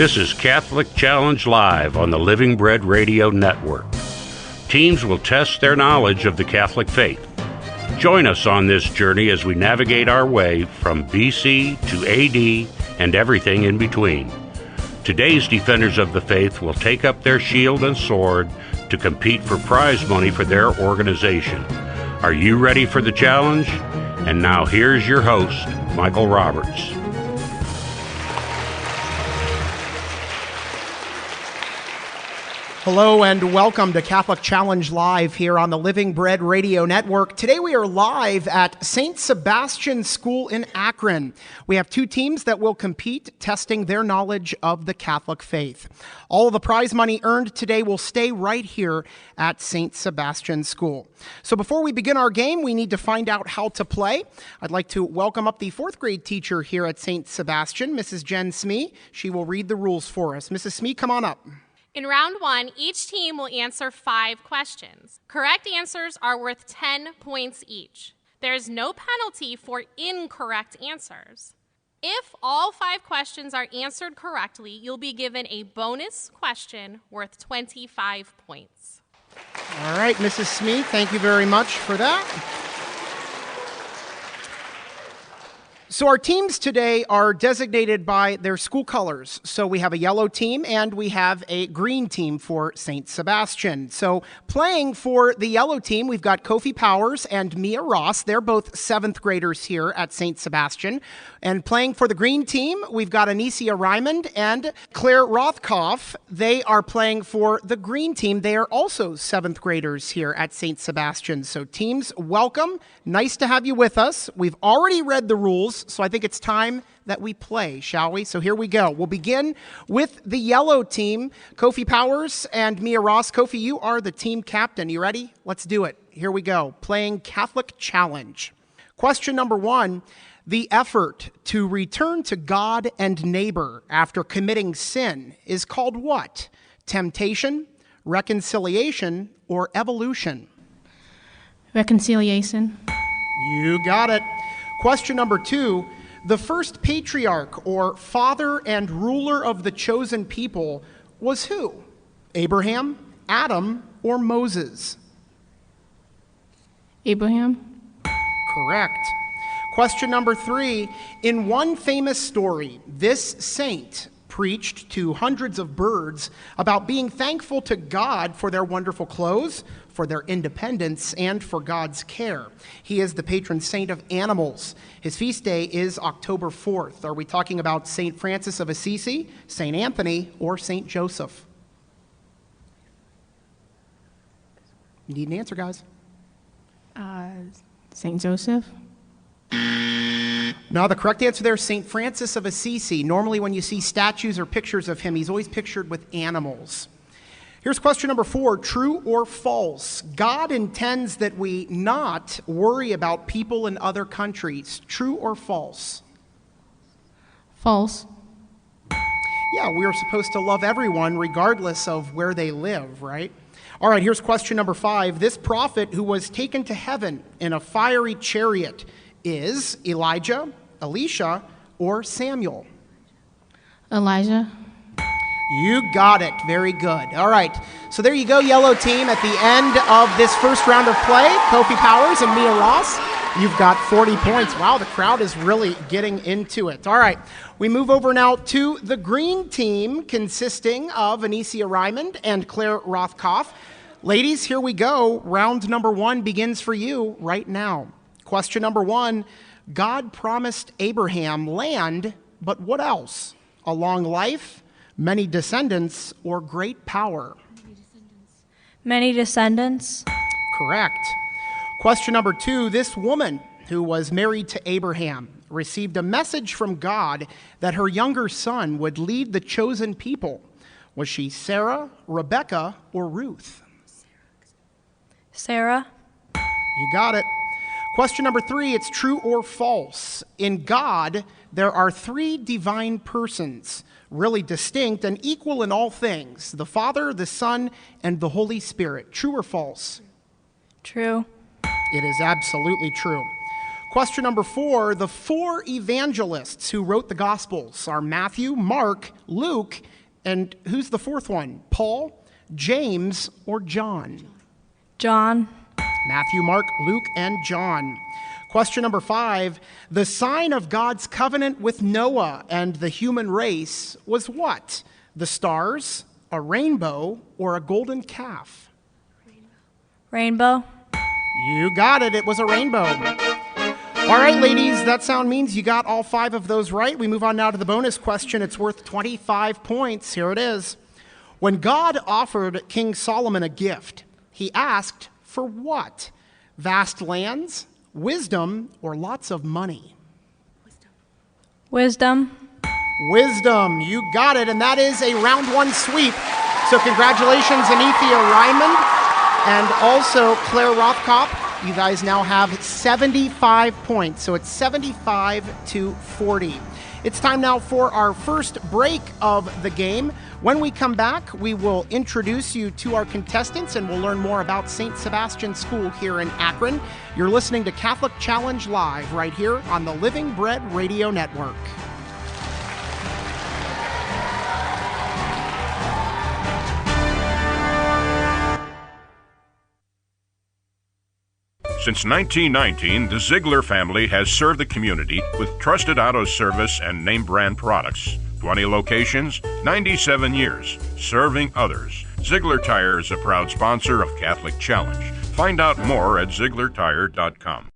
This is Catholic Challenge Live on the Living Bread Radio Network. Teams will test their knowledge of the Catholic faith. Join us on this journey as we navigate our way from BC to AD and everything in between. Today's defenders of the faith will take up their shield and sword to compete for prize money for their organization. Are you ready for the challenge? And now here's your host, Michael Roberts. Hello and welcome to Catholic Challenge Live here on the Living Bread Radio Network. Today we are live at St Sebastian School in Akron. We have two teams that will compete, testing their knowledge of the Catholic faith. All of the prize money earned today will stay right here at St Sebastian School. So before we begin our game, we need to find out how to play. I'd like to welcome up the fourth grade teacher here at St Sebastian, Mrs. Jen Smee. She will read the rules for us. Mrs. Smee, come on up. In round one, each team will answer 5 questions. Correct answers are worth 10 points each. There is no penalty for incorrect answers. If all 5 questions are answered correctly, you'll be given a bonus question worth 25 points. All right, Mrs. Smee, thank you very much for that. So our teams today are designated by their school colors. So we have a yellow team and we have a green team for St. Sebastian. So playing for the yellow team, we've got Kofi Powers and Mia Ross. They're both 7th graders here at St. Sebastian. And playing for the green team, we've got Anicia Ryman and Claire Rothkopf. They are playing for the green team. They are also 7th graders here at St. Sebastian. So teams, welcome. Nice to have you with us. We've already read the rules, so I think it's time that we play, shall we? So here we go. We'll begin with the yellow team, Kofi Powers and Mia Ross. Kofi, you are the team captain. You ready? Let's do it. Here we go. Playing Catholic Challenge. Question number 1. The effort to return to God and neighbor after committing sin is called what? Temptation, reconciliation, or evolution? Reconciliation. You got it. Question number 2. The first patriarch or father and ruler of the chosen people was who? Abraham, Adam, or Moses? Abraham. Correct. Question number 3. In one famous story, this saint preached to hundreds of birds about being thankful to God for their wonderful clothes, for their independence, and for God's care. He is the patron saint of animals. His feast day is October 4th. Are we talking about St. Francis of Assisi, St. Anthony, or St. Joseph? You need an answer, guys. St. Joseph. No, the correct answer there is St. Francis of Assisi. Normally when you see statues or pictures of him, he's always pictured with animals. Here's question number 4, true or false? God intends that we not worry about people in other countries. True or false? False. Yeah, we are supposed to love everyone regardless of where they live, right? All right, here's question number 5. This prophet who was taken to heaven in a fiery chariot is Elijah, Elisha, or Samuel? Elijah. You got it. Very good. All right. So there you go, yellow team. At the end of this first round of play, Kofi Powers and Mia Ross, you've got 40 points. Wow, the crowd is really getting into it. All right. We move over now to the green team, consisting of Anicia Ryman and Claire Rothkopf. Ladies, here we go. Round number 1 begins for you right now. Question number 1. God promised Abraham land, but what else? A long life, many descendants, or great power? Many descendants. Correct. Question number 2. This woman who was married to Abraham received a message from God that her younger son would lead the chosen people. Was she Sarah, Rebecca, or Ruth? Sarah. You got it. Question number 3, it's true or false. In God, there are 3 divine persons, really distinct and equal in all things: the Father, the Son, and the Holy Spirit. True or false? True. It is absolutely true. Question number 4, the 4 evangelists who wrote the Gospels are Matthew, Mark, Luke, and who's the 4th one? Paul, James, or John? John. Matthew, Mark, Luke, and John. Question number 5, the sign of God's covenant with Noah and the human race was what? The stars, a rainbow, or a golden calf? Rainbow. You got it. It was a rainbow. All right, ladies, that sound means you got all 5 of those right. We move on now to the bonus question. It's worth 25 points. Here it is. When God offered King Solomon a gift, he asked for what? Vast lands, wisdom, or lots of money? Wisdom. Wisdom. You got it. And that is a round 1 sweep. So congratulations, Anethea Ryman and also Claire Rothkopf. You guys now have 75 points. So it's 75-40. It's time now for our first break of the game. When we come back, we will introduce you to our contestants and we'll learn more about St. Sebastian School here in Akron. You're listening to Catholic Challenge Live right here on the Living Bread Radio Network. Since 1919, the Ziegler family has served the community with trusted auto service and name brand products. 20 locations, 97 years, serving others. Ziegler Tire is a proud sponsor of Catholic Challenge. Find out more at ZieglerTire.com.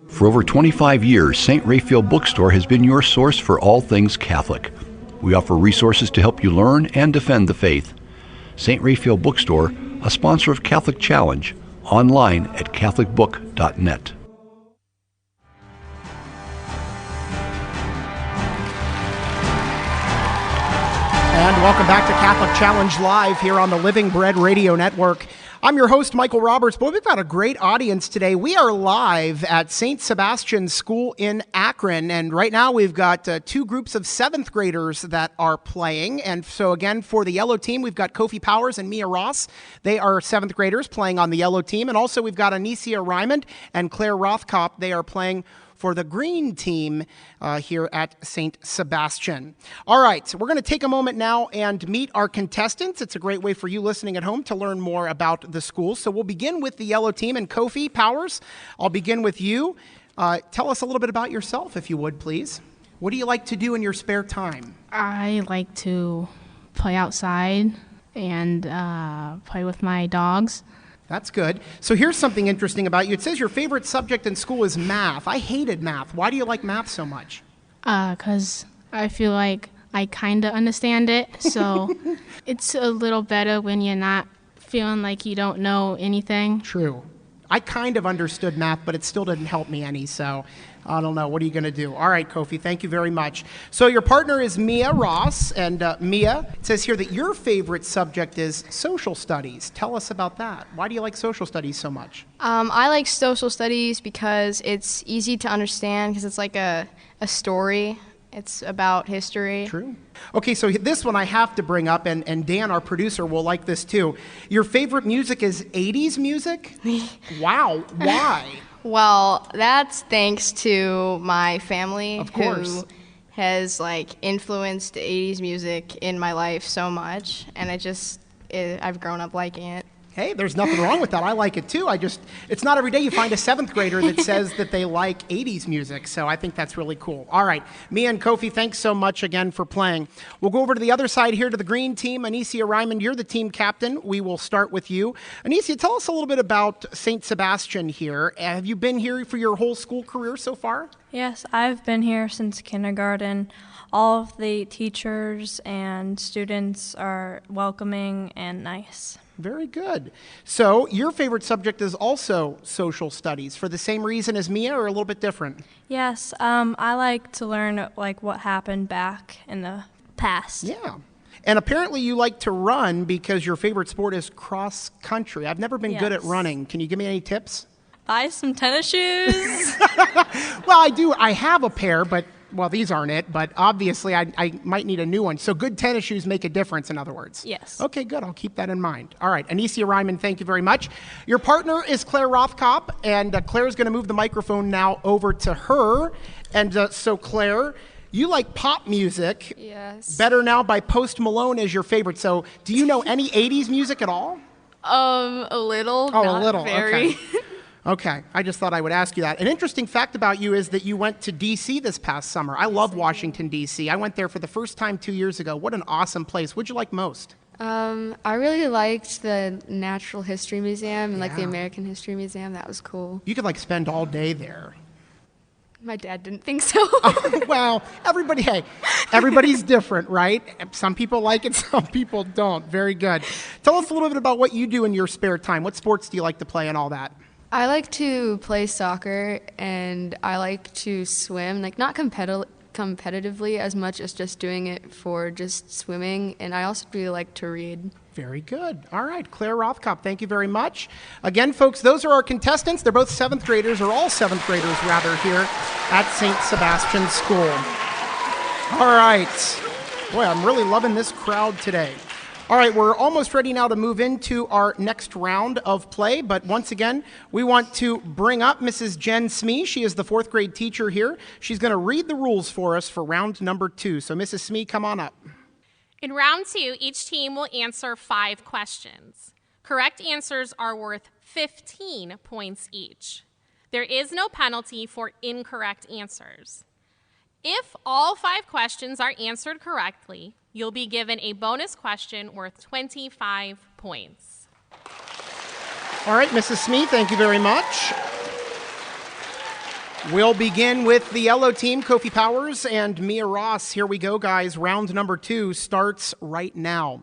For over 25 years, St. Raphael Bookstore has been your source for all things Catholic. We offer resources to help you learn and defend the faith. St. Raphael Bookstore, a sponsor of Catholic Challenge, online at catholicbook.net. And welcome back to Catholic Challenge Live here on the Living Bread Radio Network. I'm your host, Michael Roberts. Boy, we've got a great audience today. We are live at St. Sebastian School in Akron, and right now we've got 2 groups of 7th graders that are playing. And so again, for the yellow team, we've got Kofi Powers and Mia Ross. They are 7th graders playing on the yellow team. And also we've got Anethea Ryman and Claire Rothkopf. They are playing for the green team here at St. Sebastian. All right, so we're going to take a moment now and meet our contestants. It's a great way for you listening at home to learn more about the school. So we'll begin with the yellow team. And Kofi Powers, I'll begin with you. Tell us a little bit about yourself, if you would, please. What do you like to do in your spare time? I like to play outside and play with my dogs. That's good. So here's something interesting about you. It says your favorite subject in school is math. I hated math. Why do you like math so much? 'Cause I feel like I kind of understand it. So it's a little better when you're not feeling like you don't know anything. True. I kind of understood math, but it still didn't help me any, so I don't know. What are you going to do? All right, Kofi, thank you very much. So your partner is Mia Ross, and Mia, it says here that your favorite subject is social studies. Tell us about that. Why do you like social studies so much? I like social studies because it's easy to understand because it's like a story. It's about history. True. Okay, so this one I have to bring up, and Dan, our producer, will like this too. Your favorite music is 80s music? Wow, why? Well, that's thanks to my family, Of course. who has influenced 80s music in my life so much, and I've grown up liking it. Hey, there's nothing wrong with that. I like it too. It's not every day you find a 7th grader that says that they like 80s music, so I think that's really cool. All right, Mia and Kofi, thanks so much again for playing. We'll go over to the other side here to the green team. Anethea Ryman, you're the team captain. We will start with you. Anethea, tell us a little bit about St. Sebastian here. Have you been here for your whole school career so far? Yes, I've been here since kindergarten. All of the teachers and students are welcoming and nice. Very good. So your favorite subject is also social studies for the same reason as Mia, or a little bit different? Yes, I like to learn what happened back in the past. Yeah. And apparently you like to run because your favorite sport is cross country. I've never been good at Yes. running. Can you give me any tips? Buy some tennis shoes. Well, I do. I have a pair, but well, these aren't it, but obviously I might need a new one. So good tennis shoes make a difference, in other words. Yes. Okay, good. I'll keep that in mind. All right, Anicia Ryman, thank you very much. Your partner is Claire Rothkopf, and Claire's going to move the microphone now over to her. And so, Claire, you like pop music. Yes. Better Now by Post Malone is your favorite. So do you know any 80s music at all? A little. Oh, not a little. very. Okay. Okay, I just thought I would ask you that. An interesting fact about you is that you went to D.C. this past summer. I love Washington, D.C. I went there for the first time 2 years ago. What an awesome place. What'd you like most? I really liked the Natural History Museum and like the Yeah. American History Museum. That was cool. You could like spend all day there. My dad didn't think so. Well, everybody's different, right? Some people like it, some people don't. Very good. Tell us a little bit about what you do in your spare time. What sports do you like to play and all that? I like to play soccer and I like to swim, like not competitively as much as just doing it for just swimming. And I also really like to read. Very good. All right, Claire Rothkopf, thank you very much. Again, folks, those are our contestants. They're both seventh graders, or all seventh graders, rather, here at St. Sebastian School. All right. Boy, I'm really loving this crowd today. All right, we're almost ready now to move into our next round of play, but once again, we want to bring up Mrs. Jen Smee. She is the fourth grade teacher here. She's going to read the rules for us for round number 2. So, Mrs. Smee, come on up. In round 2, each team will answer 5 questions. Correct answers are worth 15 points each. There is no penalty for incorrect answers. If all 5 questions are answered correctly, you'll be given a bonus question worth 25 points. All right, Mrs. Smee, thank you very much. We'll begin with the yellow team, Kofi Powers and Mia Ross. Here we go, guys. Round number 2 starts right now.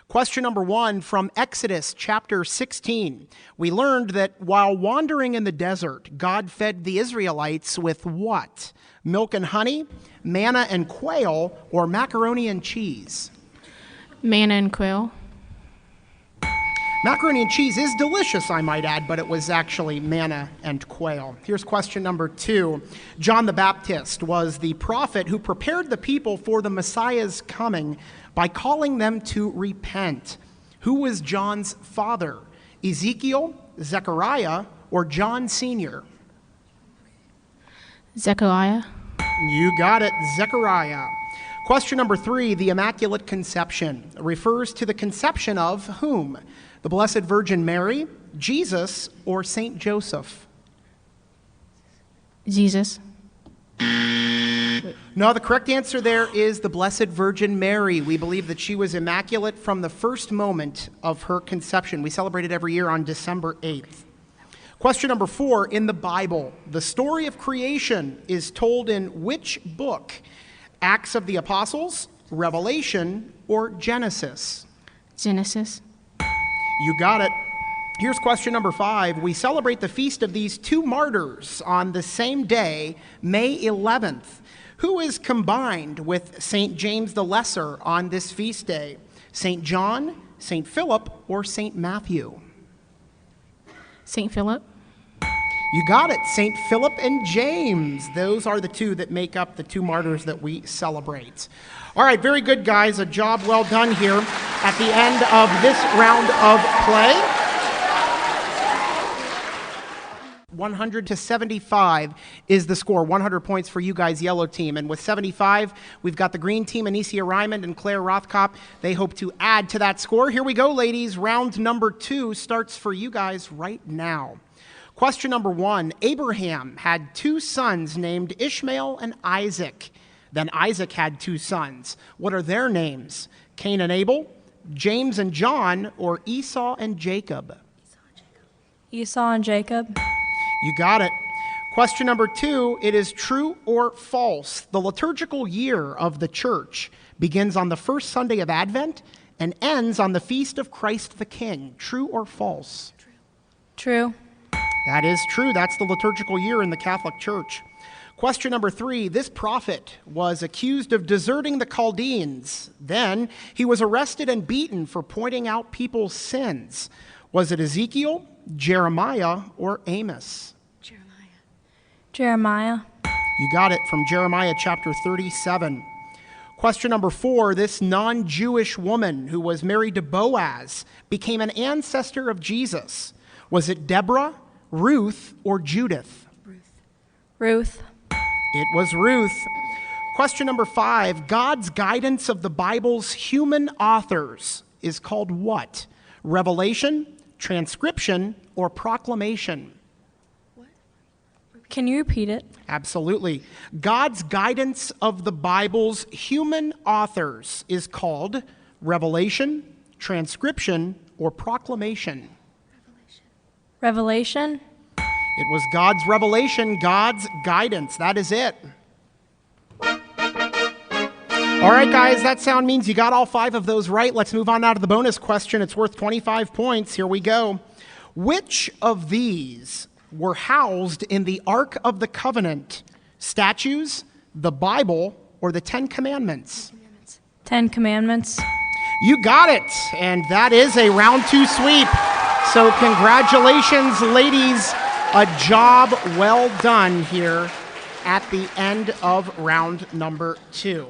Question number 1 from Exodus chapter 16. We learned that while wandering in the desert, God fed the Israelites with what? Milk and honey, manna and quail, or macaroni and cheese? Manna and quail. Macaroni and cheese is delicious, I might add, but it was actually manna and quail. Here's question number 2. John the Baptist was the prophet who prepared the people for the Messiah's coming by calling them to repent. Who was John's father? Ezekiel, Zechariah, or John Sr.? Zechariah. You got it, Zechariah. Question number 3, the Immaculate Conception refers to the conception of whom? The Blessed Virgin Mary, Jesus, or Saint Joseph? Jesus. No, the correct answer there is the Blessed Virgin Mary. We believe that she was immaculate from the first moment of her conception. We celebrate it every year on December 8th. Question number 4, in the Bible, the story of creation is told in which book? Acts of the Apostles, Revelation, or Genesis? Genesis. You got it. Here's question number 5. We celebrate the feast of these 2 martyrs on the same day, May 11th. Who is combined with St. James the Lesser on this feast day? St. John, St. Philip, or St. Matthew? St. Philip. You got it. St. Philip and James. Those are the 2 that make up the 2 martyrs that we celebrate. All right, very good, guys. A job well done here at the end of this round of play. 100-75 is the score. 100 points for you guys, yellow team. And with 75, we've got the green team, Anicia Ryman and Claire Rothkopf. They hope to add to that score. Here we go, ladies. Round number 2 starts for you guys right now. Question number 1. Abraham had 2 sons named Ishmael and Isaac. Then Isaac had 2 sons. What are their names? Cain and Abel, James and John, or Esau and Jacob? Esau and Jacob. You got it. Question number 2, it is true or false. The liturgical year of the church begins on the first Sunday of Advent and ends on the feast of Christ the King. True or false? True. That is true. That's the liturgical year in the Catholic Church. Question number 3, this prophet was accused of deserting the Chaldeans. Then he was arrested and beaten for pointing out people's sins. Was it Ezekiel, Jeremiah, or Amos? Jeremiah. You got it, from Jeremiah chapter 37. Question number 4, this non-Jewish woman who was married to Boaz became an ancestor of Jesus. Was it Deborah, Ruth, or Judith? Ruth. It was Ruth. Question number 5, God's guidance of the Bible's human authors is called what? Revelation, transcription, or proclamation? Can you repeat it? Absolutely. God's guidance of the Bible's human authors is called revelation, transcription, or proclamation. Revelation. It was God's revelation, God's guidance. That is it. All right, guys, that sound means you got all 5 of those right. Let's move on now to the bonus question. It's worth 25 points. Here we go. Which of these were housed in the Ark of the Covenant? Statues, the Bible, or the 10 Commandments? 10 Commandments. You got it, and that is a round 2 sweep. So congratulations, ladies. A job well done here at the end of round number 2.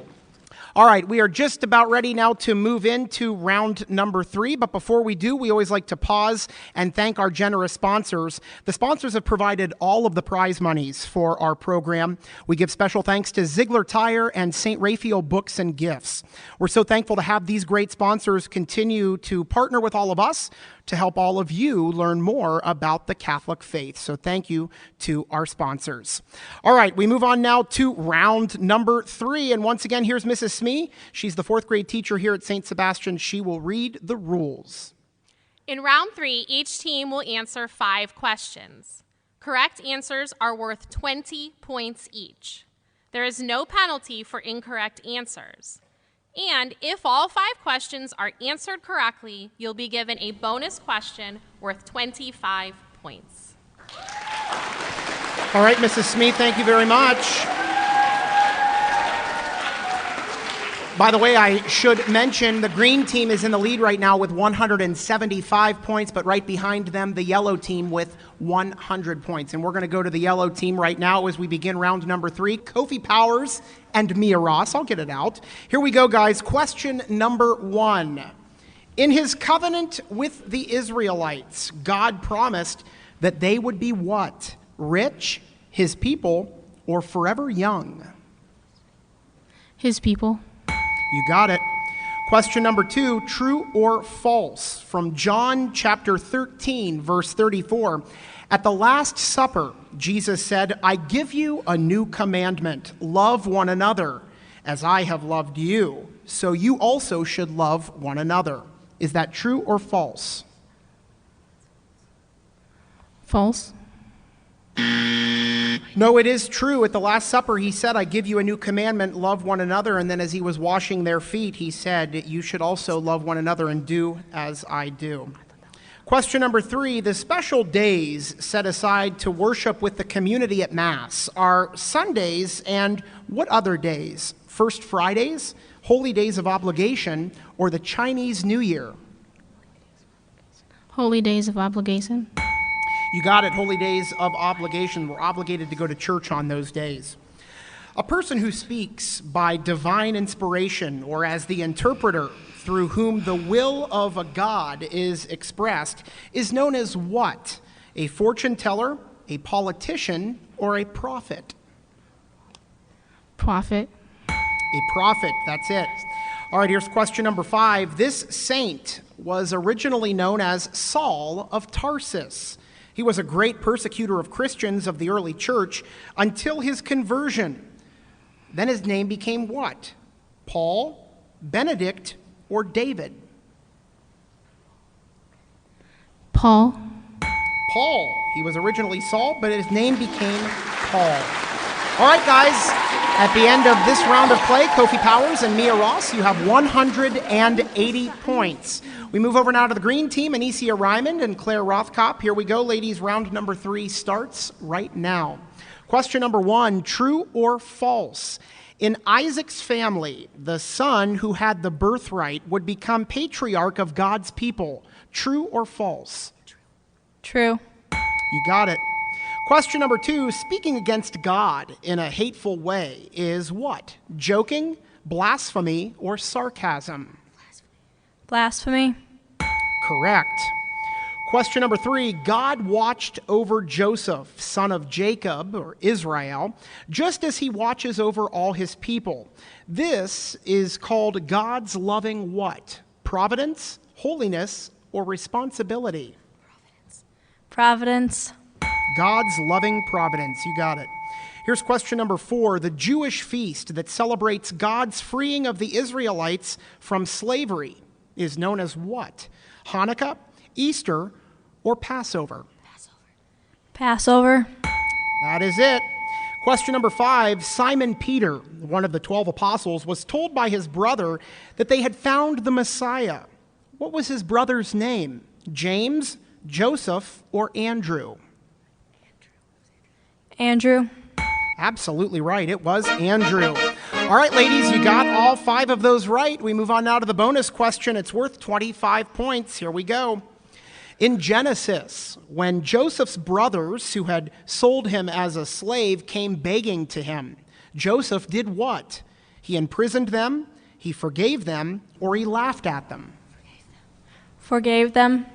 All right, we are just about ready now to move into round number 3. But before we do, we always like to pause and thank our generous sponsors. The sponsors have provided all of the prize monies for our program. We give special thanks to Ziegler Tire and St. Raphael Books and Gifts. We're so thankful to have these great sponsors continue to partner with all of us to help all of you learn more about the Catholic faith. So thank you to our sponsors. All right, we move on now to round number 3. And once again, here's Mrs. Smee. She's the 4th grade teacher here at St. Sebastian. She will read the rules. In round 3, each team will answer 5 questions. Correct answers are worth 20 points each. There is no penalty for incorrect answers. And if all 5 questions are answered correctly, you'll be given a bonus question worth 25 points. All right, Mrs. Smee, thank you very much. By the way, I should mention the green team is in the lead right now with 175 points, but right behind them, the yellow team with 100 points. And we're going to go to the yellow team right now as we begin round number 3. Kofi Powers and Mia Ross. I'll get it out. Here we go, guys. Question number 1. In his covenant with the Israelites, God promised that they would be what? Rich, his people, or forever young? His people. You got it. Question number 2, true or false? From John chapter 13, verse 34. At the Last Supper, Jesus said, I give you a new commandment. Love one another. As I have loved you, so you also should love one another. Is that true or false? False. No, it is true. At the Last Supper, he said, I give you a new commandment, love one another. And then as he was washing their feet, he said, you should also love one another and do as I do. Question number 3, the special days set aside to worship with the community at Mass are Sundays and what other days? First Fridays, Holy Days of Obligation, or the Chinese New Year? Holy Days of Obligation. You got it, Holy Days of Obligation. We're obligated to go to church on those days. A person who speaks by divine inspiration or as the interpreter through whom the will of a god is expressed is known as what? A fortune teller, a politician, or a prophet? Prophet. A prophet, that's it. All right, here's question number 5. This saint was originally known as Saul of Tarsus. He was a great persecutor of Christians of the early church until his conversion. Then his name became what? Paul, Benedict, or David? Paul. Paul. He was originally Saul, but his name became Paul. All right, guys, at the end of this round of play, Kofi Powers and Mia Ross, you have 180 points. We move over now to the green team, Anicia Ryman and Claire Rothkopf. Here we go, ladies. Round number 3 starts right now. Question number 1, true or false? In Isaac's family, the son who had the birthright would become patriarch of God's people. True or false? True. You got it. Question number 2, speaking against God in a hateful way is what? Joking, blasphemy, or sarcasm? Blasphemy. Correct. Question number 3, God watched over Joseph, son of Jacob, or Israel, just as he watches over all his people. This is called God's loving what? Providence, holiness, or responsibility? Providence. God's loving providence. You got it. Here's question number 4. The Jewish feast that celebrates God's freeing of the Israelites from slavery is known as what? Hanukkah, Easter, or Passover? Passover. That is it. Question number 5. Simon Peter, one of the 12 apostles, was told by his brother that they had found the Messiah. What was his brother's name? James, Joseph, or Andrew? Andrew. Absolutely right. It was Andrew. All right, ladies, you got all 5 of those right. We move on now to the bonus question. It's worth 25 points. Here we go. In Genesis, when Joseph's brothers who had sold him as a slave came begging to him, Joseph did what? He imprisoned them, he forgave them, or he laughed at them? Forgave them.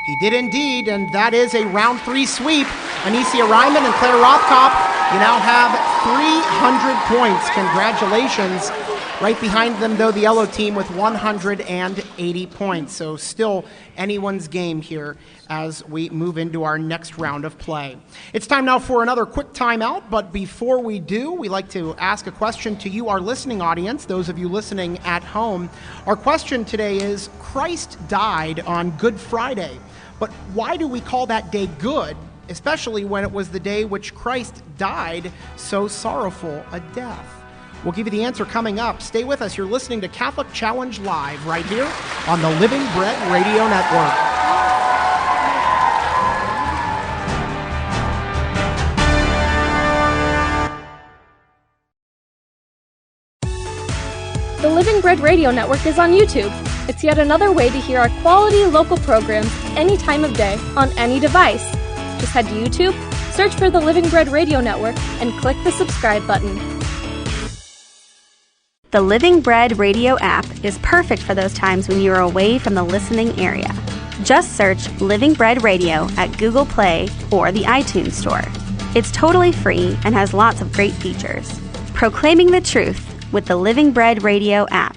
He did indeed, and that is a round 3 sweep. Anicia Ryman and Claire Rothkopf, you now have 300 points. Congratulations. Right behind them, though, the yellow team with 180 points. So still anyone's game here as we move into our next round of play. It's time now for another quick timeout, but before we do, we like to ask a question to you, our listening audience, those of you listening at home. Our question today is, Christ died on Good Friday, but why do we call that day good, especially when it was the day which Christ died so sorrowful a death? We'll give you the answer coming up. Stay with us. You're listening to Catholic Challenge Live right here on the Living Bread Radio Network. The Living Bread Radio Network is on YouTube. It's yet another way to hear our quality local programs any time of day on any device. Just head to YouTube, search for the Living Bread Radio Network, and click the subscribe button. The Living Bread Radio app is perfect for those times when you are away from the listening area. Just search Living Bread Radio at Google Play or the iTunes Store. It's totally free and has lots of great features. Proclaiming the truth with the Living Bread Radio app.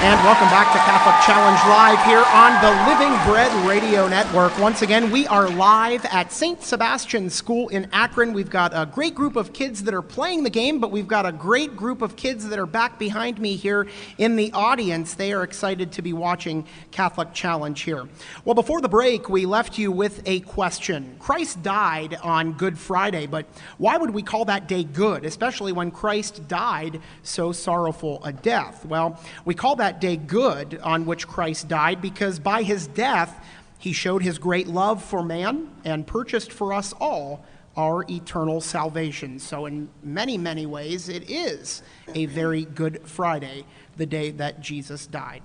And welcome back to Catholic Challenge Live here on the Living Bread Radio Network. Once again, we are live at St Sebastian School in Akron. We've got a great group of kids that are playing the game, but we've got a great group of kids that are back behind me here in the audience. They are excited to be watching Catholic Challenge here. Well, before the break, we left you with a question. Christ died on Good Friday, but why would we call that day good, especially when Christ died so sorrowful a death? Well, we call that day good on which Christ died because by his death he showed his great love for man and purchased for us all our eternal salvation. So in many, many ways it is a very Good Friday, the day that Jesus died.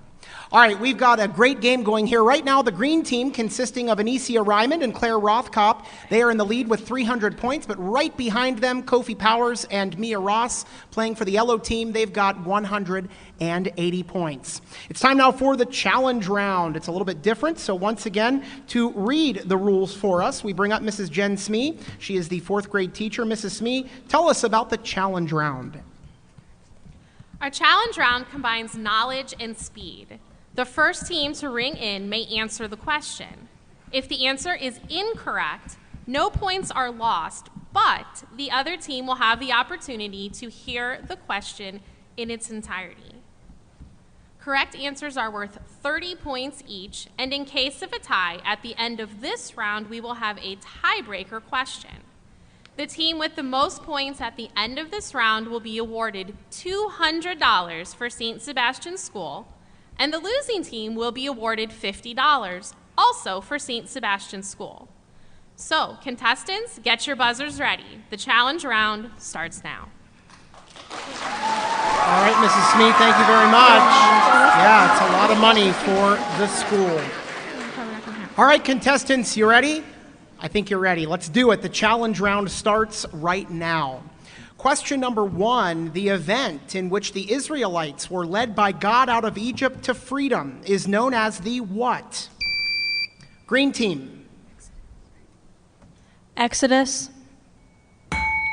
All right, we've got a great game going here. Right now, the green team, consisting of Anicia Ryman and Claire Rothkopf, they are in the lead with 300 points, but right behind them, Kofi Powers and Mia Ross, playing for the yellow team, they've got 180 points. It's time now for the challenge round. It's a little bit different, so once again, to read the rules for us, we bring up Mrs. Jen Smee. She is the 4th grade teacher. Mrs. Smee, tell us about the challenge round. Our challenge round combines knowledge and speed. The first team to ring in may answer the question. If the answer is incorrect, no points are lost, but the other team will have the opportunity to hear the question in its entirety. Correct answers are worth 30 points each, and in case of a tie, at the end of this round, we will have a tiebreaker question. The team with the most points at the end of this round will be awarded $200 for St. Sebastian School, and the losing team will be awarded $50, also for St. Sebastian School. So, contestants, get your buzzers ready. The challenge round starts now. All right, Mrs. Smee, thank you very much. Yeah, it's a lot of money for the school. All right, contestants, you ready? I think you're ready. Let's do it. The challenge round starts right now. Question number 1, the event in which the Israelites were led by God out of Egypt to freedom is known as the what? Green team. Exodus.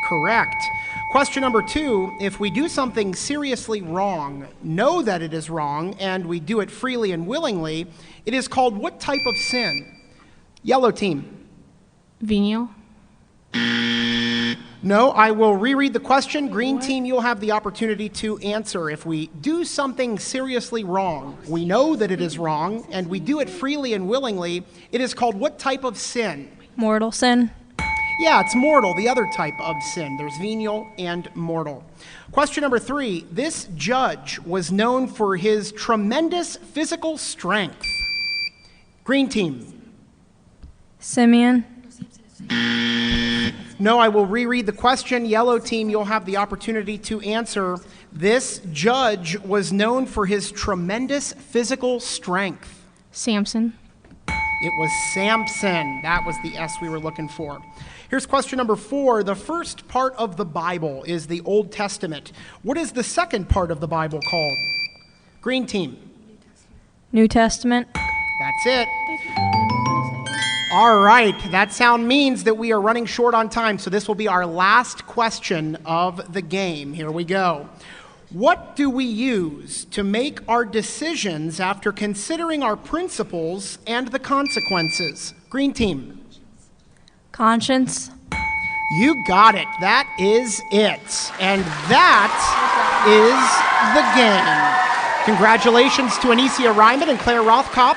Correct. Question number 2, if we do something seriously wrong, know that it is wrong, and we do it freely and willingly, it is called what type of sin? Yellow team. Venial. No, I will reread the question. Green team, you'll have the opportunity to answer. If we do something seriously wrong, we know that it is wrong, and we do it freely and willingly, it is called what type of sin? Mortal sin. Yeah, it's mortal, the other type of sin. There's venial and mortal. Question number 3, this judge was known for his tremendous physical strength. Green team. Simeon. No, I will reread the question. Yellow team, you'll have the opportunity to answer. This judge was known for his tremendous physical strength. Samson. It was Samson. That was the S we were looking for. Here's question number 4. The first part of the Bible is the Old Testament. What is the second part of the Bible called? Green team. New Testament. That's it. All right, that sound means that we are running short on time, so this will be our last question of the game. Here we go. What do we use to make our decisions after considering our principles and the consequences? Green team. Conscience. You got it. That is it. And that is the game. Congratulations to Anicia Ryman and Claire Rothkopf.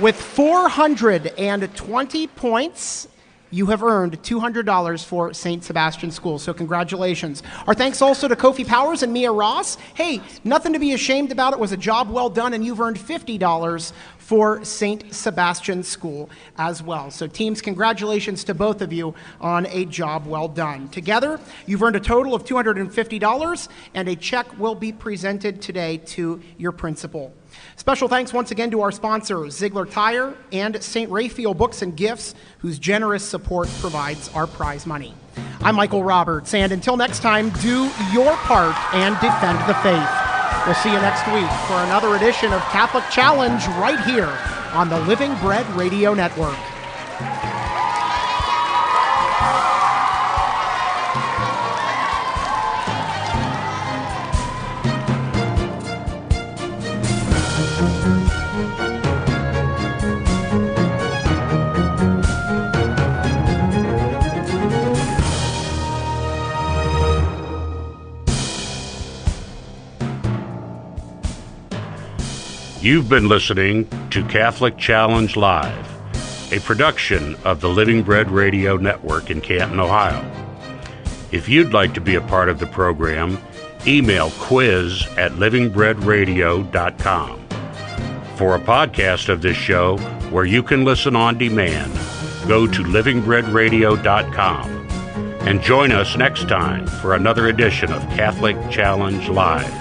With 420 points, you have earned $200 for St. Sebastian School, so congratulations. Our thanks also to Kofi Powers and Mia Ross. Hey, nothing to be ashamed about. It was a job well done, and you've earned $50 for St. Sebastian School as well. So teams, congratulations to both of you on a job well done. Together, you've earned a total of $250, and a check will be presented today to your principal. Special thanks once again to our sponsors, Ziegler Tire and St. Raphael Books and Gifts, whose generous support provides our prize money. I'm Michael Roberts, and until next time, do your part and defend the faith. We'll see you next week for another edition of Catholic Challenge right here on the Living Bread Radio Network. You've been listening to Catholic Challenge Live, a production of the Living Bread Radio Network in Canton, Ohio. If you'd like to be a part of the program, email quiz@livingbreadradio.com. For a podcast of this show where you can listen on demand, go to livingbreadradio.com and join us next time for another edition of Catholic Challenge Live.